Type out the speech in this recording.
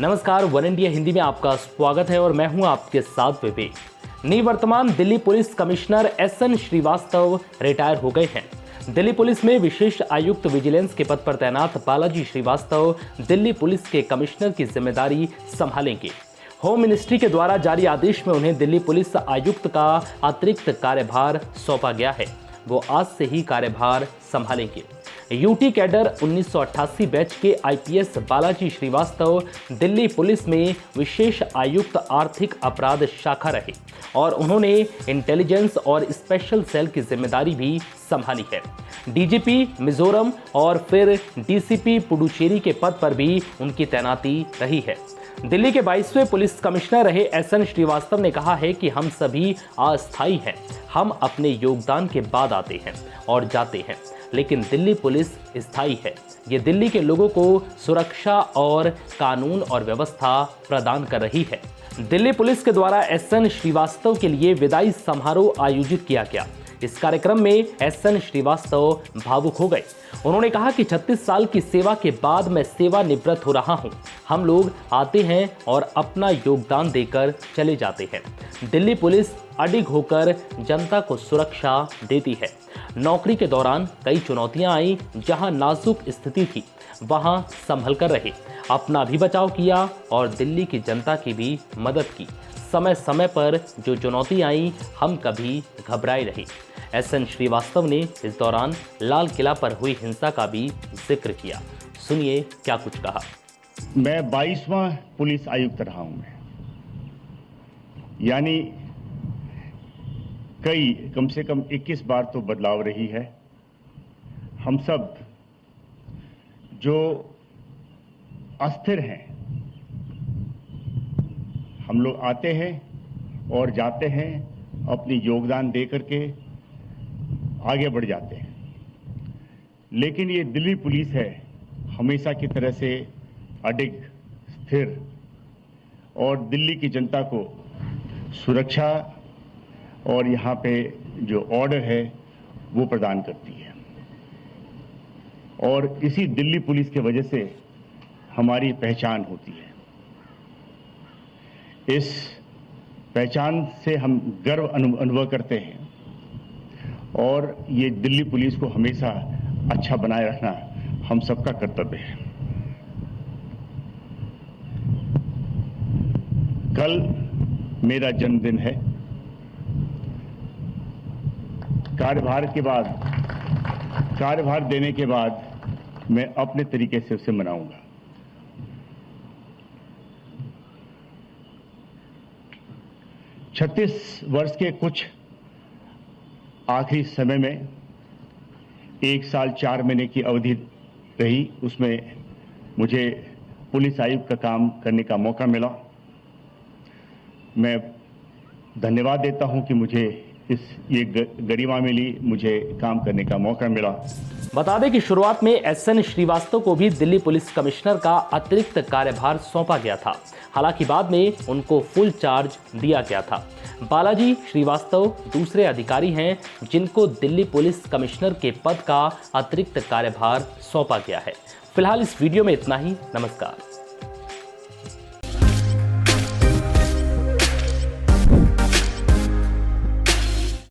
नमस्कार, one India Hindi में आपका स्वागत है और मैं हूं आपके साथ विवेक। निवर्तमान Delhi police commissioner S N Srivastava retire हो गए हैं। दिल्ली पुलिस में विशेष आयुक्त विजिलेंस के पद पर तैनात बालाजी श्रीवास्तव दिल्ली पुलिस के कमिश्नर की जिम्मेदारी संभालेंगे। होम मिनिस्ट्री के द्वारा जारी आदेश में उन्हें दिल्ली पुलिस आयुक्त का अतिरिक्त कार्यभार सौंपा गया है। वो आज से ही कार्यभार संभालेंगे। यूटी कैडर 1988 बैच के आईपीएस बालाजी श्रीवास्तव दिल्ली पुलिस में विशेष आयुक्त आर्थिक अपराध शाखा रहे और उन्होंने इंटेलिजेंस और स्पेशल सेल की जिम्मेदारी भी संभाली है। डीजीपी मिजोरम और फिर डीसीपी पुडुचेरी के पद पर भी उनकी तैनाती रही है। दिल्ली के 22वें पुलिस कमिश्नर रहे एसएन श्रीवास्तव ने कहा है कि हम सभी अस्थायी हैं। हम अपने योगदान के बाद आते हैं और जाते हैं, लेकिन दिल्ली पुलिस स्थायी है। ये दिल्ली के लोगों को सुरक्षा और कानून और व्यवस्था प्रदान कर रही है। दिल्ली पुलिस के द्वारा एसएन श्रीवास्तव के लिए विदाई समारोह आयोजित किया गया। इस कार्यक्रम में एसएन श्रीवास्तव भावुक हो गए। उन्होंने कहा कि 36 साल की सेवा के बाद मैं सेवानिवृत्त हो रहा हूं। हम लोग आते हैं और अपना योगदान देकर चले जाते हैं। दिल्ली पुलिस अडिग होकर जनता को सुरक्षा देती है। नौकरी के दौरान कई चुनौतियां आई। जहां नाजुक स्थिति थी वहां संभल कर रहे, अपना भी बचाव किया और दिल्ली की जनता की भी मदद की। समय समय पर जो चुनौती आई, हम कभी घबराए नहीं। एसएन श्रीवास्तव ने इस दौरान लाल किला पर हुई हिंसा का भी जिक्र किया। सुनिए क्या कुछ कहा। मैं 22वां पुलिस आयुक्त रहा हूं यानी कम से कम 21 बार तो बदलाव रही है। हम सब जो अस्थिर हैं, हम लोग आते हैं और जाते हैं, अपनी योगदान दे करके आगे बढ़ जाते हैं। लेकिन ये दिल्ली पुलिस है, हमेशा की तरह से अडिग, स्थिर और दिल्ली की जनता को सुरक्षा और यहाँ पे जो ऑर्डर है वो प्रदान करती है। और इसी दिल्ली पुलिस के वजह से हमारी पहचान होती है। इस पहचान से हम गर्व अनुभव करते हैं और ये दिल्ली पुलिस को हमेशा अच्छा बनाए रखना हम सबका कर्तव्य है। कल मेरा जन्मदिन है। कार्यभार देने के बाद मैं अपने तरीके से उसे मनाऊंगा। छत्तीस वर्ष के कुछ आखिरी समय में 1 साल 4 महीने की अवधि रही, उसमें मुझे पुलिस आयुक्त का काम करने का मौका मिला। मैं धन्यवाद देता हूं कि मुझे ये गरिमा मिली, मुझे काम करने का मौका मिला। बता दें कि शुरुआत में एसएन श्रीवास्तव को भी दिल्ली पुलिस कमिश्नर का अतिरिक्त कार्यभार सौंपा गया था। हालांकि बाद में उनको फुल चार्ज दिया गया था। बालाजी श्रीवास्तव दूसरे अधिकारी हैं जिनको दिल्ली पुलिस कमिश्नर के पद का अतिरिक्त कार्यभार सौंपा गया है। फिलहाल इस वीडियो में इतना ही। नमस्कार।